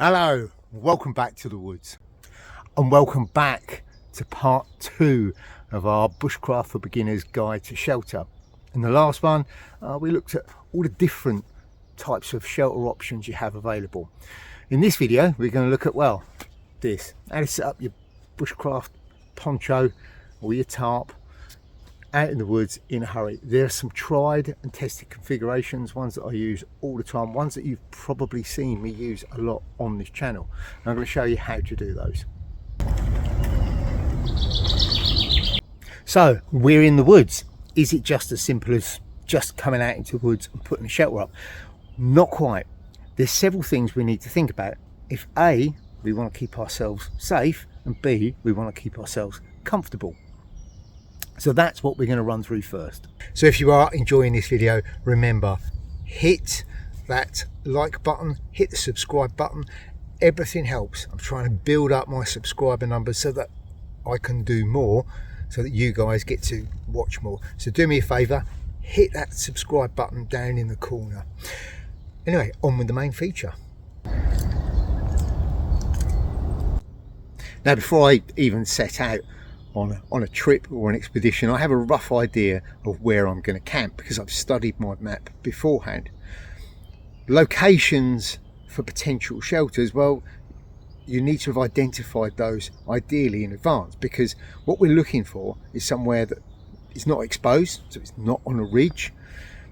Hello, welcome back to the woods and welcome back to part 2 of our Bushcraft for Beginners guide to shelter. In the last one we looked at all the different types of shelter options you have available. In this video we're going to look at, well, this, how to set up your bushcraft poncho or your tarp out in the woods in a hurry. There are some tried and tested configurations, ones that I use all the time, ones that you've probably seen me use a lot on this channel. And I'm going to show you how to do those. So we're in the woods. Is it just as simple as just coming out into the woods and putting a shelter up? Not quite. There's several things we need to think about. If A, we want to keep ourselves safe, and B, we want to keep ourselves comfortable. So that's what we're going to run through first. So if you are enjoying this video, remember, hit that like button, hit the subscribe button. Everything helps. I'm trying to build up my subscriber numbers so that I can do more, so that you guys get to watch more. So do me a favor, hit that subscribe button down in the corner. Anyway, on with the main feature. Now, before I even set out on a trip or an expedition, I have a rough idea of where I'm going to camp because I've studied my map beforehand. Locations for potential shelters, well, you need to have identified those ideally in advance, because what we're looking for is somewhere that is not exposed, so it's not on a ridge,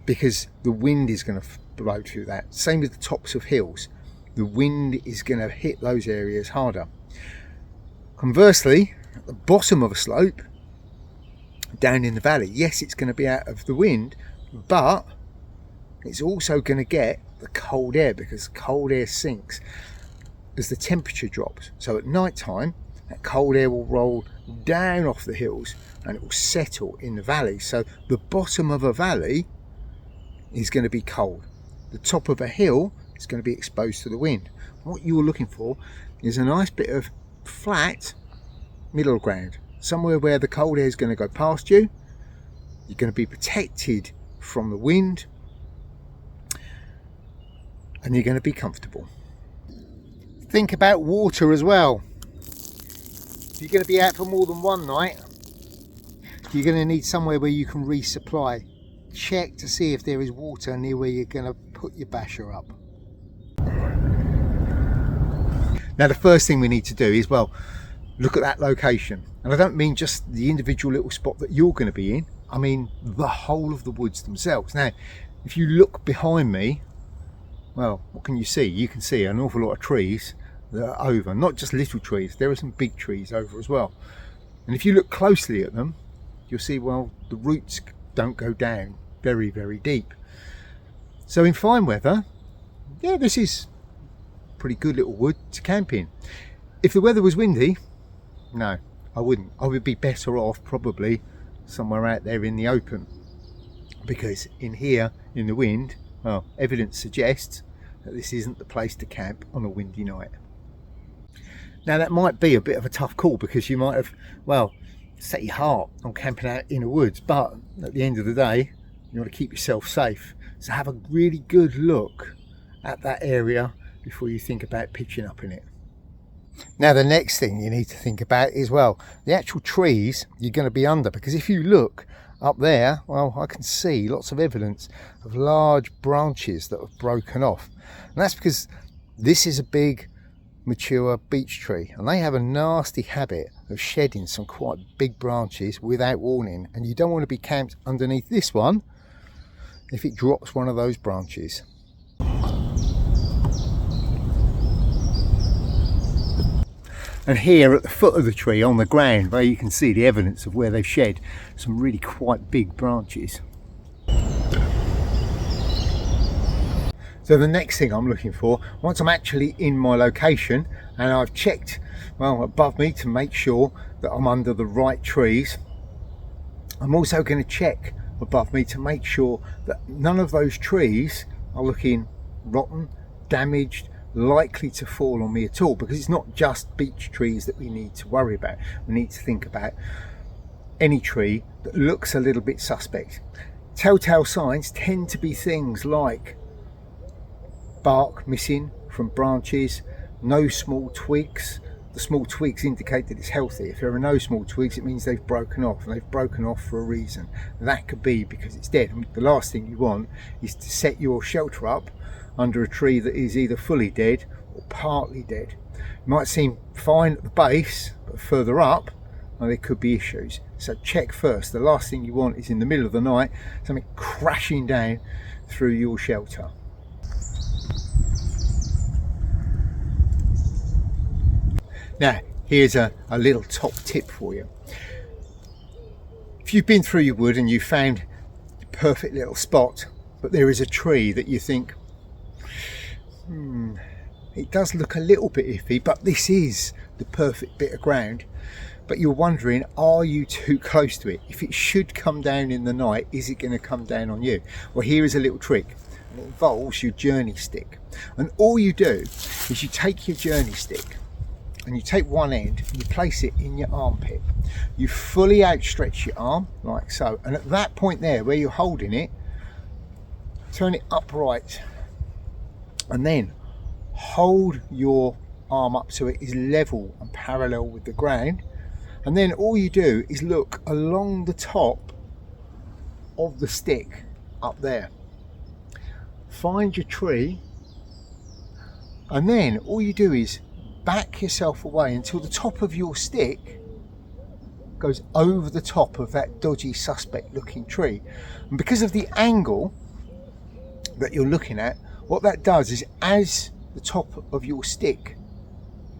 because the wind is going to blow through that. Same with the tops of hills, the wind is going to hit those areas harder. Conversely, at the bottom of a slope down in the valley, yes, it's going to be out of the wind, but it's also going to get the cold air, because cold air sinks as the temperature drops. So at night time, that cold air will roll down off the hills and it will settle in the valley. So the bottom of a valley is going to be cold. The top of a hill is going to be exposed to the wind. What you're looking for is a nice bit of flat middle ground, somewhere where the cold air is going to go past you. You're going to be protected from the wind and you're going to be comfortable. Think about water as well. If you're going to be out for more than one night, you're going to need somewhere where you can resupply. Check to see if there is water near where you're going to put your basher up. Now, the first thing we need to do is, well, look at that location. And I don't mean just the individual little spot that you're going to be in, I mean the whole of the woods themselves. Now, if you look behind me, well, what can you see? You can see an awful lot of trees that are over, not just little trees, there are some big trees over as well. And if you look closely at them, you'll see, well, the roots don't go down very, very deep. So in fine weather, yeah, this is a pretty good little wood to camp in. If the weather was windy, no, I wouldn't. I would be better off probably somewhere out there in the open, because in here in the wind, well, evidence suggests that this isn't the place to camp on a windy night. Now, that might be a bit of a tough call, because you might have, well, set your heart on camping out in the woods, but at the end of the day you want to keep yourself safe. So have a really good look at that area before you think about pitching up in it. Now, the next thing you need to think about is, well, the actual trees you're going to be under, because if you look up there, well, I can see lots of evidence of large branches that have broken off, and that's because this is a big mature beech tree, and they have a nasty habit of shedding some quite big branches without warning, and you don't want to be camped underneath this one if it drops one of those branches. And here at the foot of the tree on the ground, where you can see the evidence of where they've shed some really quite big branches. So the next thing I'm looking for, once I'm actually in my location and I've checked, well, above me to make sure that I'm under the right trees, I'm also going to check above me to make sure that none of those trees are looking rotten, damaged, likely to fall on me at all, because it's not just beech trees that we need to worry about. We need to think about any tree that looks a little bit suspect. Telltale signs tend to be things like bark missing from branches, no small twigs. The small twigs indicate that it's healthy. If there are no small twigs, it means they've broken off, and they've broken off for a reason. That could be because it's dead. And the last thing you want is to set your shelter up under a tree that is either fully dead or partly dead. It might seem fine at the base, but further up, well, there could be issues. So check first. The last thing you want is in the middle of the night something crashing down through your shelter. Now, here's a little top tip for you. If you've been through your wood and you found the perfect little spot, but there is a tree that you think, it does look a little bit iffy, but this is the perfect bit of ground, but you're wondering, are you too close to it? If it should come down in the night, is it going to come down on you? Well, here is a little trick, and it involves your journey stick. And all you do is you take your journey stick, and you take one end and you place it in your armpit. You fully outstretch your arm like so, and at that point there where you're holding it, turn it upright, and then hold your arm up so it is level and parallel with the ground. And then all you do is look along the top of the stick up there, find your tree, and then all you do is back yourself away until the top of your stick goes over the top of that dodgy, suspect looking tree. And because of the angle that you're looking at, what that does is, as the top of your stick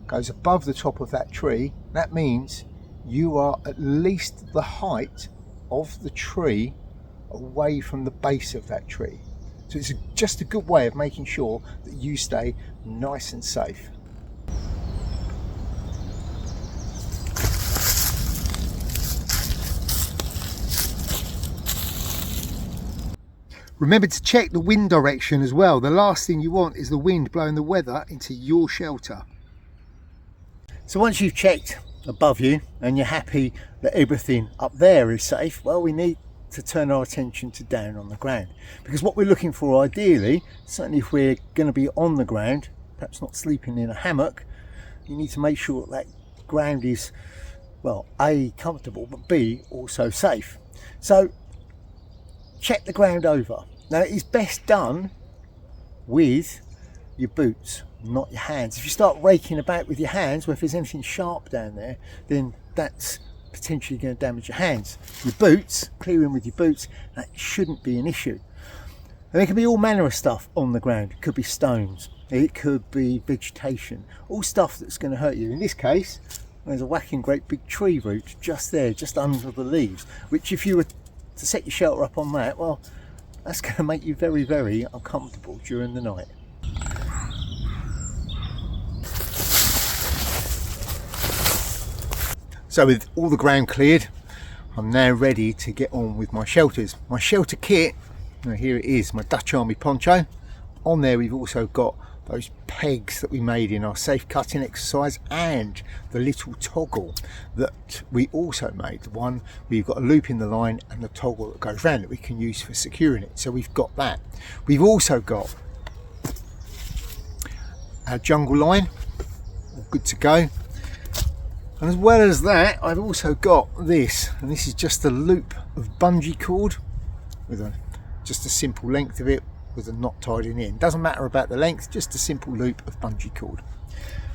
goes above the top of that tree, that means you are at least the height of the tree away from the base of that tree. So it's just a good way of making sure that you stay nice and safe. Remember to check the wind direction as well. The last thing you want is the wind blowing the weather into your shelter. So once you've checked above you and you're happy that everything up there is safe, well, we need to turn our attention to down on the ground, because what we're looking for ideally, certainly if we're going to be on the ground, perhaps not sleeping in a hammock, you need to make sure that ground is, well, A, comfortable, but B, also safe. So check the ground over. Now, it is best done with your boots, not your hands. If you start raking about with your hands, well, if there's anything sharp down there, then that's potentially going to damage your hands. Your boots, clearing with your boots, that shouldn't be an issue. And there can be all manner of stuff on the ground. It could be stones, it could be vegetation, all stuff that's going to hurt you. In this case, there's a whacking great big tree root just there, just under the leaves, which if you were to set your shelter up on that, well, that's going to make you very, very uncomfortable during the night. So with all the ground cleared, I'm now ready to get on with my shelters. My shelter kit, now here it is, my Dutch Army poncho. On there we've also got those pegs that we made in our safe cutting exercise, and the little toggle that we also made, the one where you've got a loop in the line and the toggle that goes round that we can use for securing it. So we've got that. We've also got our jungle line, all good to go. And as well as that, I've also got this, and this is just a loop of bungee cord with just a simple length of it with a knot tied in the end. Doesn't matter about the length, just a simple loop of bungee cord.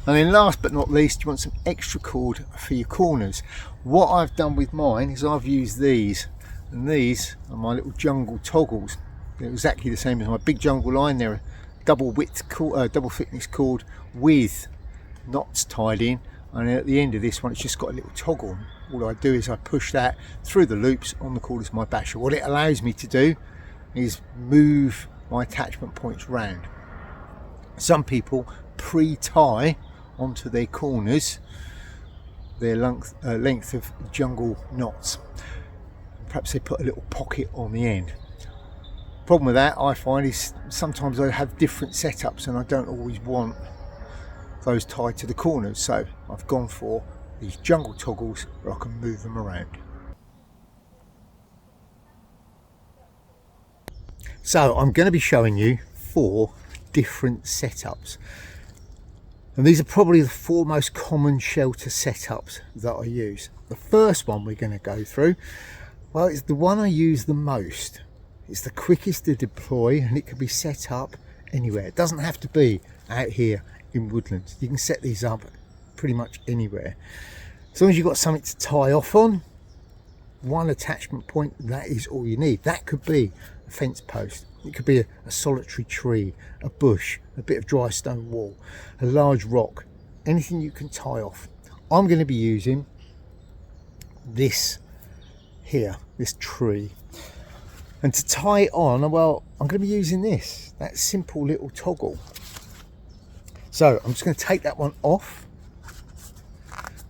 And then last but not least, you want some extra cord for your corners. What I've done with mine is I've used these, and these are my little jungle toggles. They're exactly the same as my big jungle line. They're a double thickness cord with knots tied in, and then at the end of this one it's just got a little toggle. All I do is I push that through the loops on the corners of my basher. What it allows me to do is move my attachment points round. Some people pre-tie onto their corners their length of jungle knots. Perhaps they put a little pocket on the end. Problem with that, I find, is sometimes I have different setups and I don't always want those tied to the corners, so I've gone for these jungle toggles where I can move them around. So I'm going to be showing you 4 different setups. And these are probably the 4 most common shelter setups that I use. The first one we're going to go through, well, it's the one I use the most. It's the quickest to deploy, and it can be set up anywhere. It doesn't have to be out here in woodlands. You can set these up pretty much anywhere. As long as you've got something to tie off on, one attachment point, that is all you need. That could be a fence post. It could be a solitary tree, a bush, a bit of dry stone wall, a large rock, anything you can tie off. I'm going to be using this here, this tree. And to tie it on, well, I'm going to be using this, that simple little toggle. So I'm just going to take that one off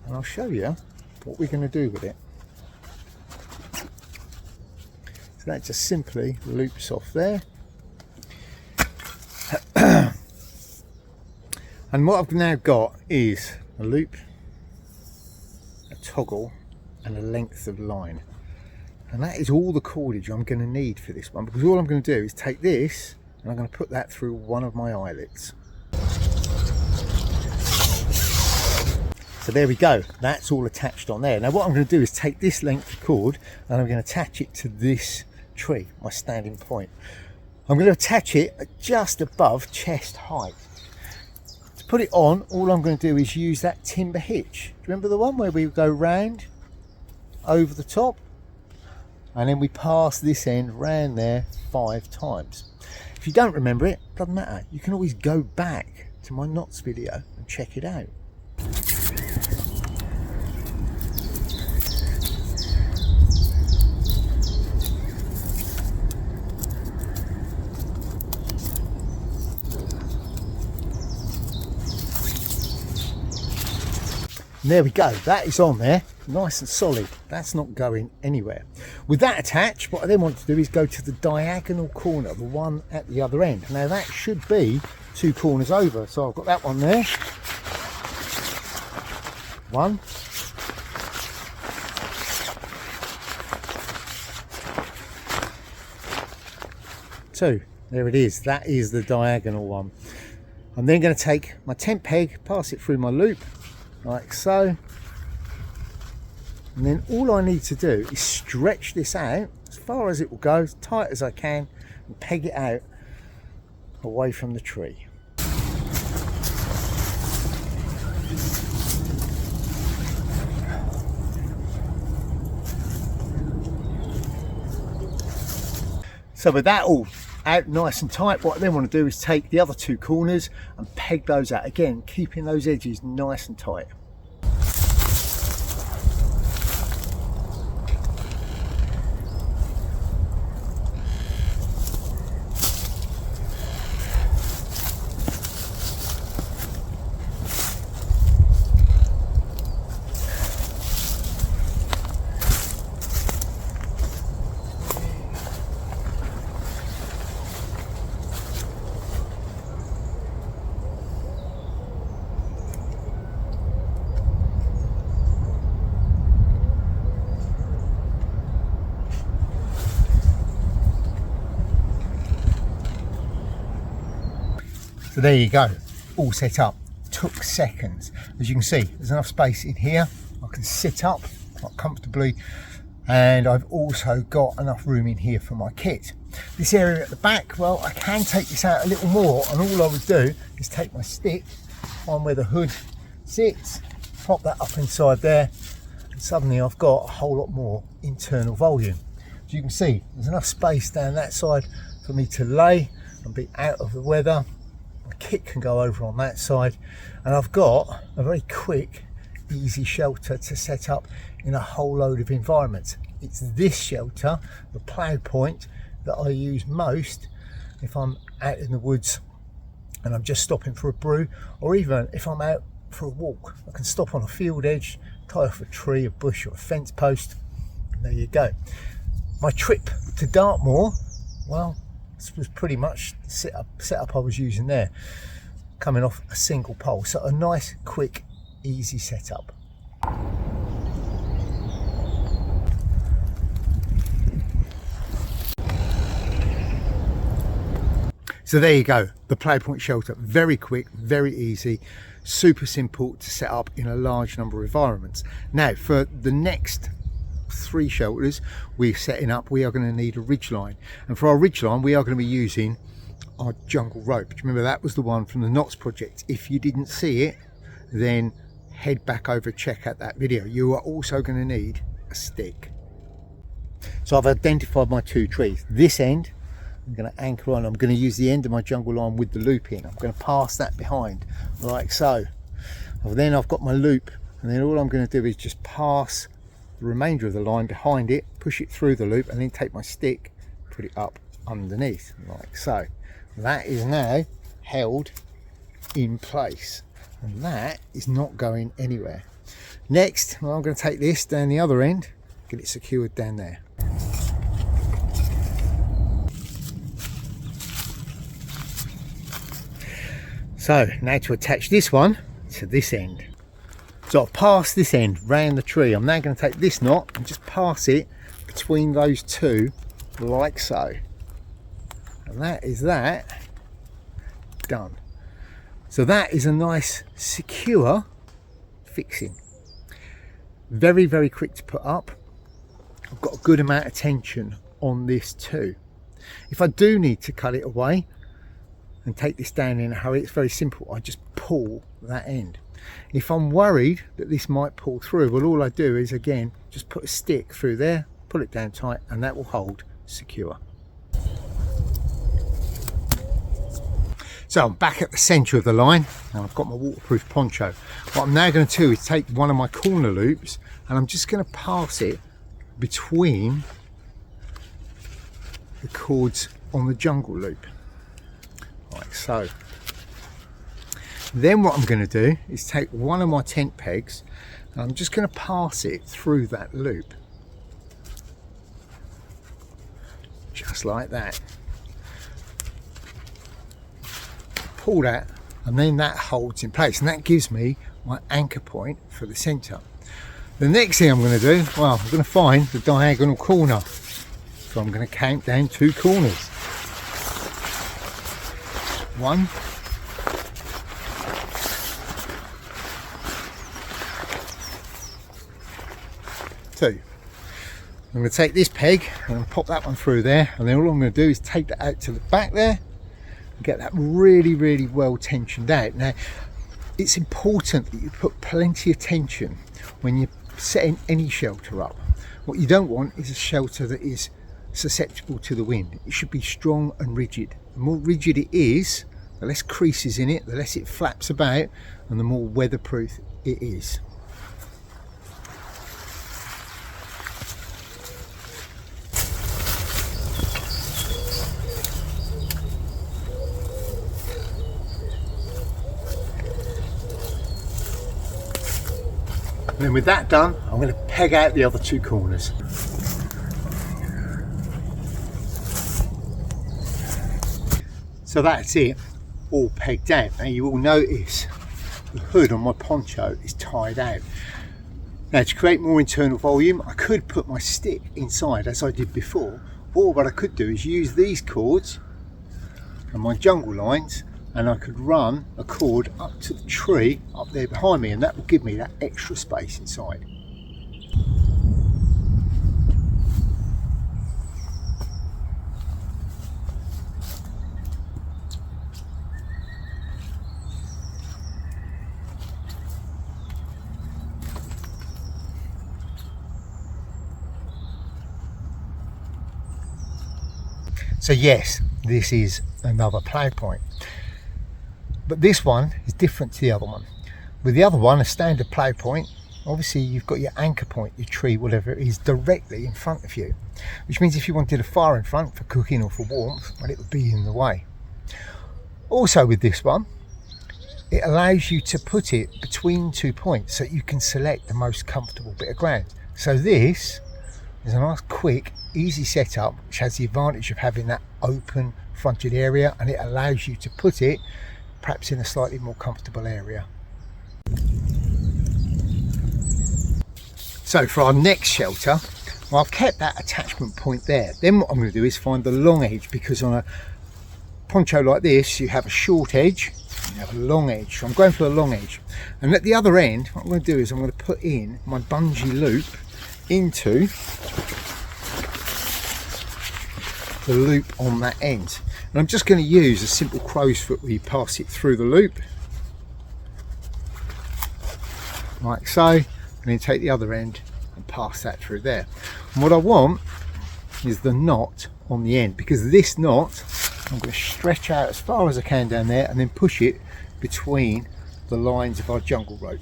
and I'll show you what we're going to do with it. So that just simply loops off there. And what I've now got is a loop, a toggle, and a length of line. And that is all the cordage I'm going to need for this one, because all I'm going to do is take this and I'm going to put that through one of my eyelets. So there we go, that's all attached on there. Now what I'm going to do is take this length of cord and I'm going to attach it to this tree, my standing point. I'm going to attach it at just above chest height. To put it on, all I'm going to do is use that timber hitch. Do you remember the one where we go round over the top and then we pass this end round there 5 times? If you don't remember it, doesn't matter, you can always go back to my knots video and check it out. And there we go, that is on there, nice and solid. That's not going anywhere. With that attached, what I then want to do is go to the diagonal corner, the one at the other end. Now that should be 2 corners over, so I've got that one there. 1. 2. There it is, that is the diagonal one. I'm then going to take my tent peg, pass it through my loop, like so, and then all I need to do is stretch this out as far as it will go, as tight as I can, and peg it out away from the tree. So with that all out nice and tight, what I then want to do is take the other 2 corners and peg those out, again keeping those edges nice and tight. So there you go, all set up. Took seconds. As you can see, there's enough space in here. I can sit up quite comfortably, and I've also got enough room in here for my kit. This area at the back, well, I can take this out a little more, and all I would do is take my stick, find where the hood sits, pop that up inside there, and suddenly I've got a whole lot more internal volume. As you can see, there's enough space down that side for me to lay and be out of the weather. My kit can go over on that side, and I've got a very quick, easy shelter to set up in a whole load of environments. It's this shelter, the plough point, that I use most if I'm out in the woods and I'm just stopping for a brew, or even if I'm out for a walk. I can stop on a field edge, tie off a tree, a bush or a fence post, and there you go. My trip to Dartmoor, well, this was pretty much the setup I was using there, coming off a single pole. So a nice, quick, easy setup. So there you go, the PlayPoint shelter. Very quick, very easy, super simple to set up in a large number of environments. Now for the next 3 shelters we're setting up, we are going to need a ridge line, and for our ridge line we are going to be using our jungle rope. Do you remember that was the one from the Knots project? If you didn't see it, then head back over, check out that video. You are also going to need a stick. So I've identified my 2 trees. This end I'm going to anchor on. I'm going to use the end of my jungle line with the loop in. I'm going to pass that behind like so. Well, then I've got my loop, and then all I'm going to do is just pass the remainder of the line behind it, push it through the loop, and then take my stick, put it up underneath like so. That is now held in place, and that is not going anywhere. Next, well, I'm going to take this down the other end, get it secured down there. So now to attach this one to this end. So I've passed this end round the tree. I'm now going to take this knot and just pass it between those 2 like so. And that is that done. So that is a nice secure fixing. Very, very quick to put up. I've got a good amount of tension on this too. If I do need to cut it away and take this down in a hurry, it's very simple. I just pull that end. If I'm worried that this might pull through, well, all I do is again just put a stick through there, pull it down tight, and that will hold secure. So I'm back at the centre of the line, and I've got my waterproof poncho. What I'm now going to do is take one of my corner loops, and I'm just going to pass it between the cords on the jungle loop like so. Then what I'm going to do is take one of my tent pegs, and I'm just going to pass it through that loop just like that. Pull that, and then that holds in place, and that gives me my anchor point for the center. The next thing I'm going to do, well, I'm going to find the diagonal corner, so I'm going to count down 2 corners. 1, 2. I'm going to take this peg and pop that one through there, and then all I'm going to do is take that out to the back there and get that really, really well tensioned out. Now, it's important that you put plenty of tension when you're setting any shelter up. What you don't want is a shelter that is susceptible to the wind. It should be strong and rigid. The more rigid it is, the less creases in it, the less it flaps about, and the more weatherproof it is. And then with that done, I'm going to peg out the other 2 corners. So that's it, all pegged out. Now you will notice the hood on my poncho is tied out. Now to create more internal volume, I could put my stick inside as I did before, or what I could do is use these cords and my jungle lines, and I could run a cord up to the tree up there behind me, and that will give me that extra space inside. So yes, this is another PlayPoint. But this one is different to the other one. With the other one, a standard PlayPoint, obviously you've got your anchor point, your tree, whatever it is, directly in front of you. Which means if you wanted a fire in front for cooking or for warmth, well, it would be in the way. Also with this one, it allows you to put it between 2 points so you can select the most comfortable bit of ground. So this is a nice, quick, easy setup, which has the advantage of having that open fronted area, and it allows you to put it perhaps in a slightly more comfortable area. So for our next shelter, well, I've kept that attachment point there. Then what I'm going to do is find the long edge, because on a poncho like this, you have a short edge, you have a long edge. So I'm going for the long edge. And at the other end, what I'm going to do is I'm going to put in my bungee loop into the loop on that end. And I'm just going to use a simple crow's foot where you pass it through the loop, like so, and then take the other end and pass that through there. And what I want is the knot on the end, because this knot I'm going to stretch out as far as I can down there and then push it between the lines of our jungle rope.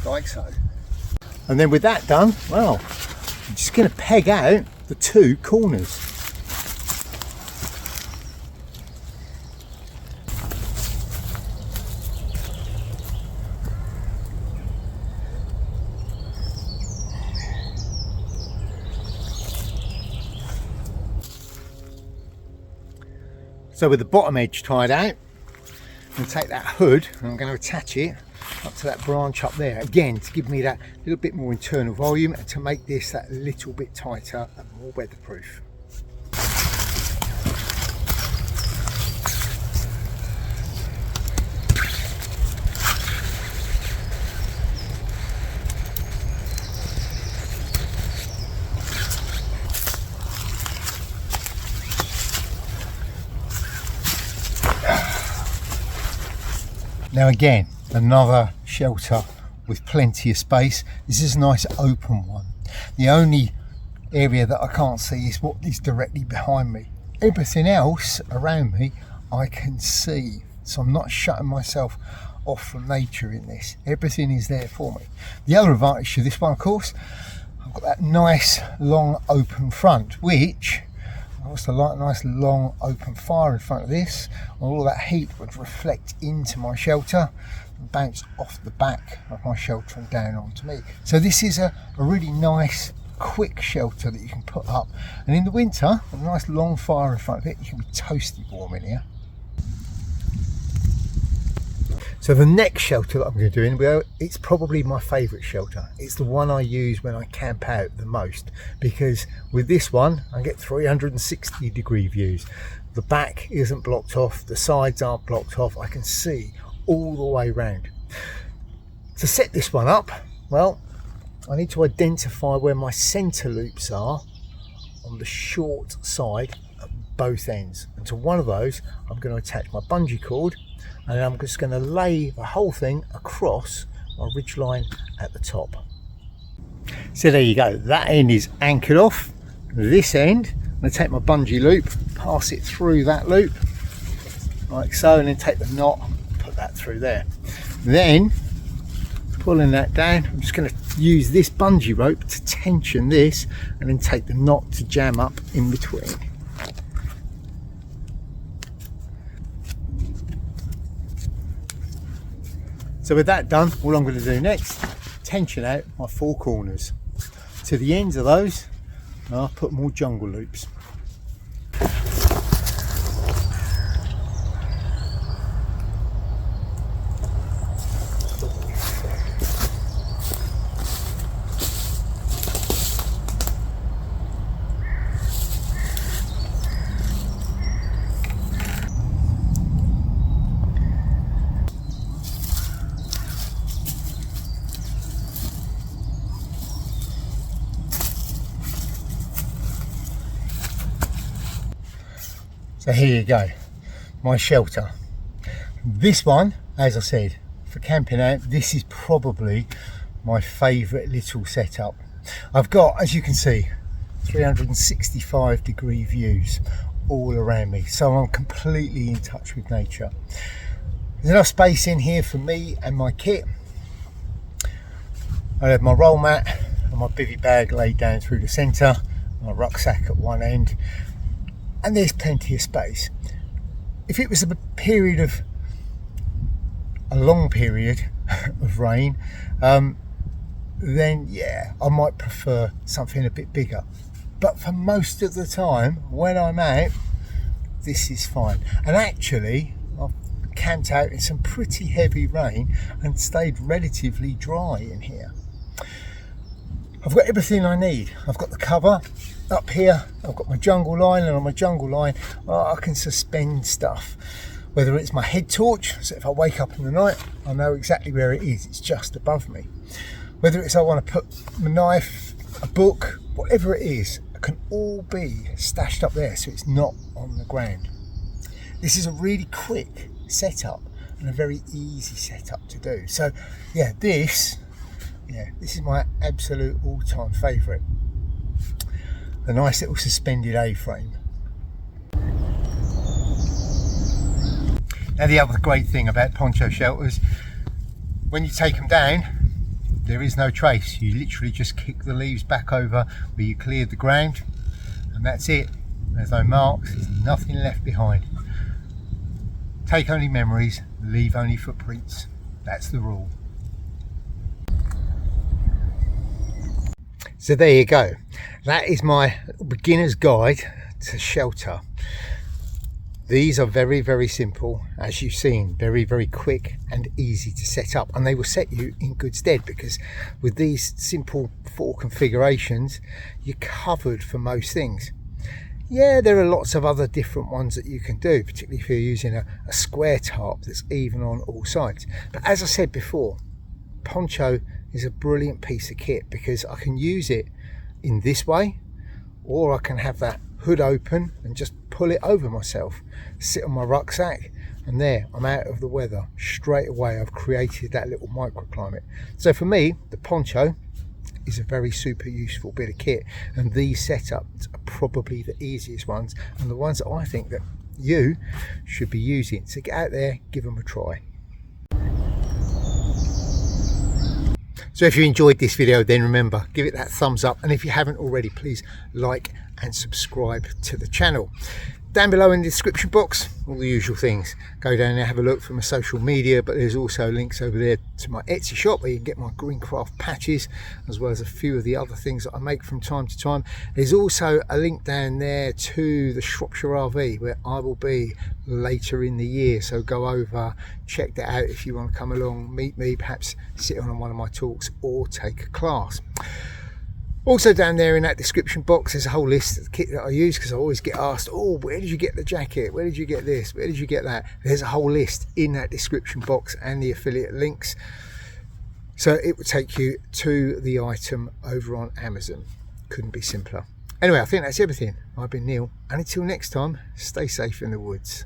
Like so. And then with that done, well, I'm just going to peg out the two corners. So with the bottom edge tied out, I'm going to take that hood and I'm going to attach it up to that branch up there, again to give me that little bit more internal volume and to make this that little bit tighter and more weatherproof. Now again, another shelter with plenty of space. This is a nice open one. The only area that I can't see is what is directly behind me. Everything else around me I can see, so I'm not shutting myself off from nature in this. Everything is there for me. The other advantage to this one, of course, I've got that nice long open front, which also like a nice long open fire in front of this, and all that heat would reflect into my shelter and bounce off the back of my shelter and down onto me. So this is a really nice quick shelter that you can put up, and in the winter a nice long fire in front of it, you can be toasty warm in here. So the next shelter that I'm going to do in, well, it's probably my favourite shelter. It's the one I use when I camp out the most, because with this one I get 360 degree views. The back isn't blocked off, the sides aren't blocked off, I can see all the way round. To set this one up, well, I need to identify where my centre loops are on the short side at both ends, and to one of those I'm going to attach my bungee cord, and I'm just going to lay the whole thing across my ridge line at the top. So there you go, that end is anchored off. This end, I'm going to take my bungee loop, pass it through that loop like so, and then take the knot, put that through there. Then pulling that down, I'm just going to use this bungee rope to tension this and then take the knot to jam up in between. So with that done, all I'm going to do next, tension out my four corners. To the ends of those, I'll put more jungle loops. So here you go, my shelter. This one, as I said, for camping out, this is probably my favourite little setup. I've got, as you can see, 365 degree views all around me, so I'm completely in touch with nature. There's enough space in here for me and my kit. I have my roll mat and my bivvy bag laid down through the centre, my rucksack at one end, and there's plenty of space. If it was a long period of rain, then yeah, I might prefer something a bit bigger. But for most of the time, when I'm out, this is fine. And actually, I've camped out in some pretty heavy rain and stayed relatively dry in here. I've got everything I need. I've got the cover up here, I've got my jungle line, and on my jungle line I can suspend stuff, whether it's my head torch, so if I wake up in the night I know exactly where it is, it's just above me. Whether it's I want to put my knife, a book, whatever it is, it can all be stashed up there so it's not on the ground. This is a really quick setup and a very easy setup to do. So yeah, this is my absolute all-time favourite. A nice little suspended A-frame. Now the other great thing about poncho shelters, when you take them down, there is no trace. You literally just kick the leaves back over where you cleared the ground, and that's it. There's no marks, there's nothing left behind. Take only memories, leave only footprints. That's the rule. So there you go. That is my beginner's guide to shelter. These are very, very simple, as you've seen, very, very quick and easy to set up, and they will set you in good stead because with these simple 4 configurations, you're covered for most things. Yeah, there are lots of other different ones that you can do, particularly if you're using a square tarp that's even on all sides. But as I said before, poncho is a brilliant piece of kit because I can use it in this way, or I can have that hood open and just pull it over myself, sit on my rucksack, and there I'm out of the weather straight away. I've created that little microclimate. So for me, the poncho is a very super useful bit of kit, and these setups are probably the easiest ones and the ones that I think that you should be using. So get out there, give them a try. So if you enjoyed this video, then remember, give it that thumbs up, and if you haven't already, please like and subscribe to the channel. Down below in the description box, all the usual things. Go down there, have a look for my social media, but there's also links over there to my Etsy shop where you can get my Greencraft patches, as well as a few of the other things that I make from time to time. There's also a link down there to the Shropshire RV where I will be later in the year, so go over, check that out if you want to come along, meet me, perhaps sit on one of my talks or take a class. Also down there in that description box, there's a whole list of the kit that I use, because I always get asked, oh, where did you get the jacket? Where did you get this? Where did you get that? There's a whole list in that description box and the affiliate links. So it will take you to the item over on Amazon. Couldn't be simpler. Anyway, I think that's everything. I've been Neil, and until next time, stay safe in the woods.